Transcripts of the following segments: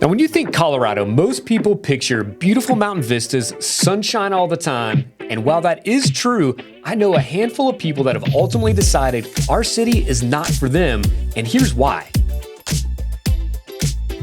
Now, when you think Colorado, most people picture beautiful mountain vistas, sunshine all the time. And while that is true, I know a handful of people that have ultimately decided our city is not for them. And here's why.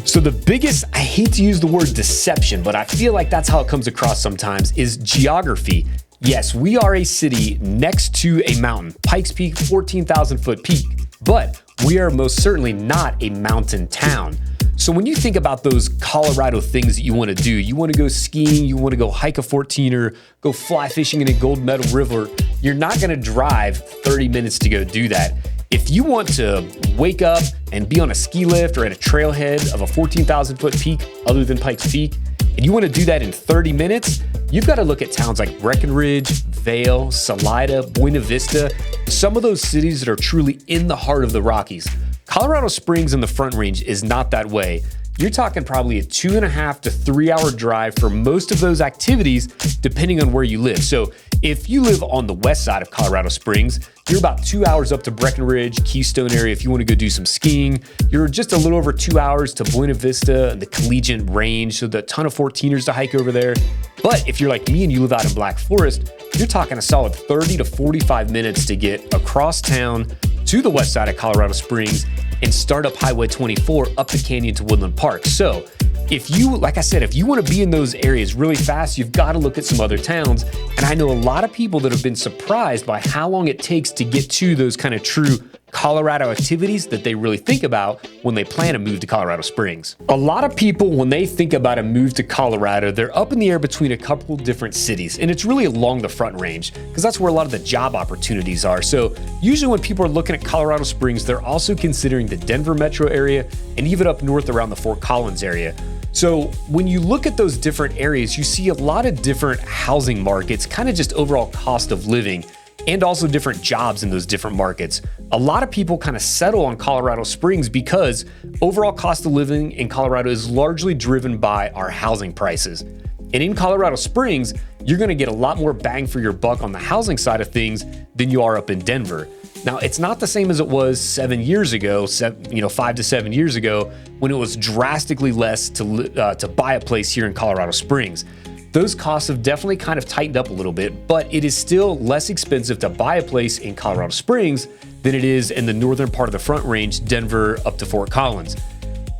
So the biggest, I hate to use the word deception, but I feel like that's how it comes across sometimes, is geography. Yes, we are a city next to a mountain, Pikes Peak, 14,000 foot peak, but we are most certainly not a mountain town. So when you think about those Colorado things that you want to do, you want to go skiing, you want to go hike a 14er, go fly fishing in a Gold Medal River, you're not going to drive 30 minutes to go do that. If you want to wake up and be on a ski lift or at a trailhead of a 14,000 foot peak other than Pikes Peak, and you want to do that in 30 minutes, you've got to look at towns like Breckenridge, Vail, Salida, Buena Vista, some of those cities that are truly in the heart of the Rockies. Colorado Springs in the Front Range is not that way. You're talking probably a 2.5 to 3 hour drive for most of those activities, depending on where you live. So if you live on the west side of Colorado Springs, you're about 2 hours up to Breckenridge, Keystone area if you want to go do some skiing. You're just a little over 2 hours to Buena Vista and the Collegiate Range, so the ton of 14ers to hike over there. But if you're like me and you live out in Black Forest, you're talking a solid 30 to 45 minutes to get across town to the west side of Colorado Springs and start up Highway 24 up the canyon to Woodland Park. So if you, like I said, if you want to be in those areas really fast, you've got to look at some other towns. And I know a lot of people that have been surprised by how long it takes to get to those kind of true Colorado activities that they really think about when they plan a move to Colorado Springs. A lot of people, when they think about a move to Colorado, they're up in the air between a couple different cities, and it's really along the Front Range because that's where a lot of the job opportunities are. So usually when people are looking at Colorado Springs, they're also considering the Denver metro area and even up north around the Fort Collins area. So when you look at those different areas, you see a lot of different housing markets, kind of just overall cost of living, and also different jobs in those different markets. A lot of people kind of settle on Colorado Springs because overall cost of living in Colorado is largely driven by our housing prices. And in Colorado Springs, you're going to get a lot more bang for your buck on the housing side of things than you are up in Denver. Now, it's not the same as it was 7 years ago, 5 to 7 years ago, when it was drastically less to buy a place here in Colorado Springs. Those costs have definitely kind of tightened up a little bit, but it is still less expensive to buy a place in Colorado Springs than it is in the northern part of the Front Range, Denver up to Fort Collins.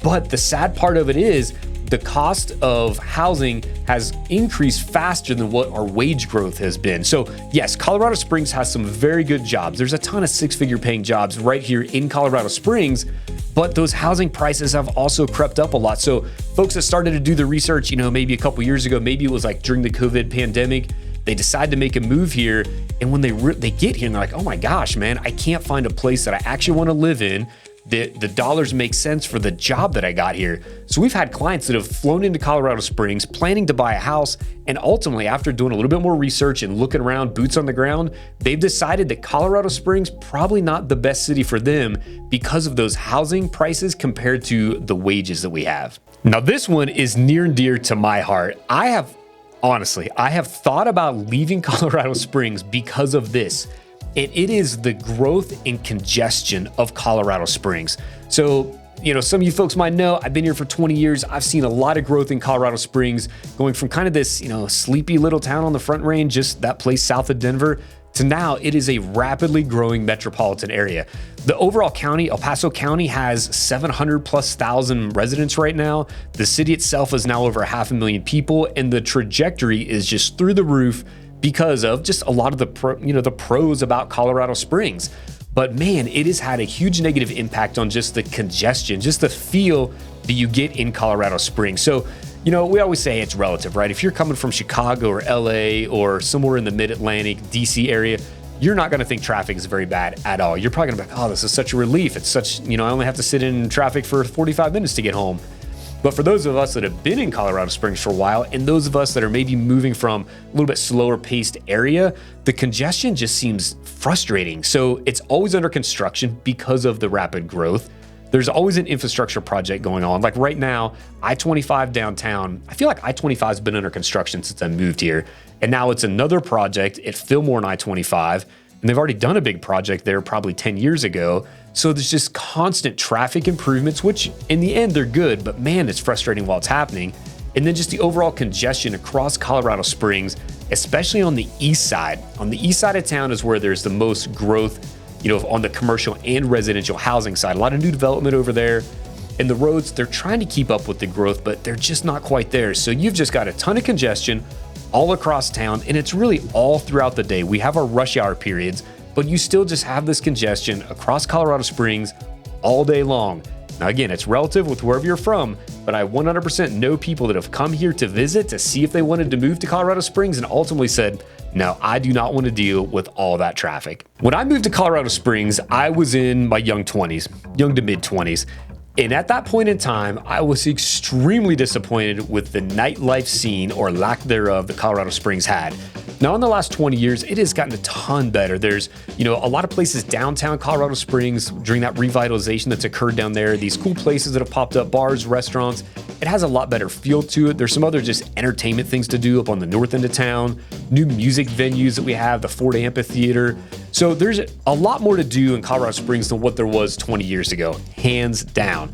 But the sad part of it is the cost of housing has increased faster than what our wage growth has been. So yes, Colorado Springs has some very good jobs. There's a ton of six-figure paying jobs right here in Colorado Springs, but those housing prices have also crept up a lot. So folks that started to do the research, maybe a couple years ago, maybe it was like during the COVID pandemic, they decide to make a move here. And when they get here and they're like, oh my gosh, man, I can't find a place that I actually want to live in. The dollars make sense for the job that I got here. So we've had clients that have flown into Colorado Springs planning to buy a house, and ultimately after doing a little bit more research and looking around, boots on the ground, they've decided that Colorado Springs probably not the best city for them because of those housing prices compared to the wages that we have. Now this one is near and dear to my heart. I have thought about leaving Colorado Springs because of this. And it is the growth and congestion of Colorado Springs. So, some of you folks might know, I've been here for 20 years. I've seen a lot of growth in Colorado Springs, going from kind of this, sleepy little town on the Front Range, just that place south of Denver, to now it is a rapidly growing metropolitan area. The overall county, El Paso County, has 700,000+ residents right now. The city itself is now over 500,000 people, and the trajectory is just through the roof because of just a lot of the pros about Colorado Springs. But man, it has had a huge negative impact on just the congestion, just the feel that you get in Colorado Springs. So, we always say it's relative, right? If you're coming from Chicago or LA or somewhere in the mid-Atlantic, DC area, you're not going to think traffic is very bad at all. You're probably going to be like, oh, this is such a relief. It's such, I only have to sit in traffic for 45 minutes to get home. But for those of us that have been in Colorado Springs for a while, and those of us that are maybe moving from a little bit slower paced area, the congestion just seems frustrating. So it's always under construction because of the rapid growth. There's always an infrastructure project going on. Like right now, I-25 downtown, I feel like I-25 has been under construction since I moved here. And now it's another project at Fillmore and I-25 and they've already done a big project there probably 10 years ago. So there's just constant traffic improvements, which in the end they're good, but man, it's frustrating while it's happening. And then just the overall congestion across Colorado Springs, especially on the east side. On the east side of town is where there's the most growth, on the commercial and residential housing side. A lot of new development over there. And the roads, they're trying to keep up with the growth, but they're just not quite there. So you've just got a ton of congestion all across town, and it's really all throughout the day. We have our rush hour periods, but you still just have this congestion across Colorado Springs all day long. Now, again, it's relative with wherever you're from, but I 100% know people that have come here to visit to see if they wanted to move to Colorado Springs and ultimately said, no, I do not want to deal with all that traffic. When I moved to Colorado Springs, I was in my young to mid 20s. And at that point in time, I was extremely disappointed with the nightlife scene, or lack thereof, that Colorado Springs had. Now, in the last 20 years, it has gotten a ton better. There's, a lot of places downtown Colorado Springs during that revitalization that's occurred down there, these cool places that have popped up, bars, restaurants. It has a lot better feel to it. There's some other just entertainment things to do up on the north end of town, new music venues that we have, the Ford Amphitheater. So there's a lot more to do in Colorado Springs than what there was 20 years ago, hands down.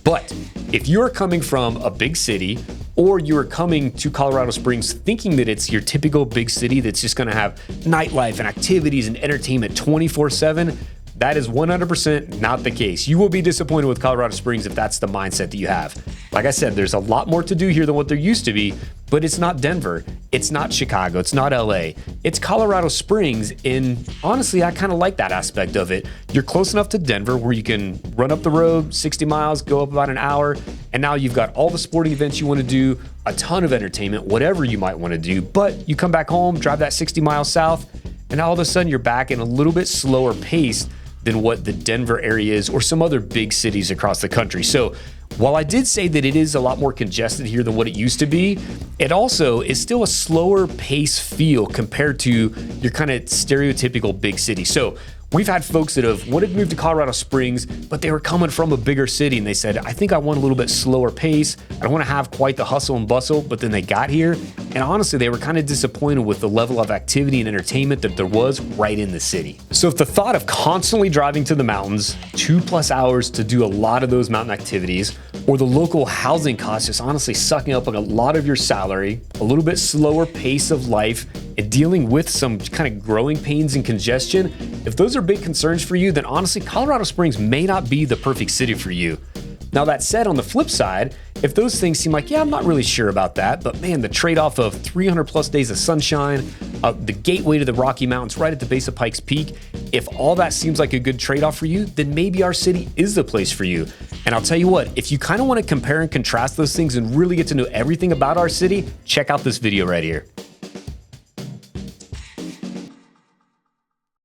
But if you're coming from a big city, or you're coming to Colorado Springs thinking that it's your typical big city that's just gonna have nightlife and activities and entertainment 24/7, that is 100% not the case. You will be disappointed with Colorado Springs if that's the mindset that you have. Like I said, there's a lot more to do here than what there used to be, but it's not Denver, it's not Chicago, it's not LA, it's Colorado Springs. And honestly, I kind of like that aspect of it. You're close enough to Denver where you can run up the road 60 miles, go up about an hour, and now you've got all the sporting events you want to do, a ton of entertainment, whatever you might want to do. But you come back home, drive that 60 miles south, and all of a sudden you're back in a little bit slower pace than what the Denver area is, or some other big cities across the country. So while I did say that it is a lot more congested here than what it used to be, it also is still a slower pace feel compared to your kind of stereotypical big city. So we've had folks that have wanted to move to Colorado Springs, but they were coming from a bigger city and they said, I think I want a little bit slower pace. I don't want to have quite the hustle and bustle, but then they got here and honestly, they were kind of disappointed with the level of activity and entertainment that there was right in the city. So if the thought of constantly driving to the mountains, 2+ hours to do a lot of those mountain activities, or the local housing costs just honestly sucking up a lot of your salary, a little bit slower pace of life, and dealing with some kind of growing pains and congestion, if those are big concerns for you, then honestly, Colorado Springs may not be the perfect city for you. Now, that said, on the flip side, if those things seem like, yeah, I'm not really sure about that, but man, the trade-off of 300+ days of sunshine, the gateway to the Rocky Mountains right at the base of Pikes Peak, if all that seems like a good trade-off for you, then maybe our city is the place for you. And I'll tell you what, if you kind of want to compare and contrast those things and really get to know everything about our city, check out this video right here.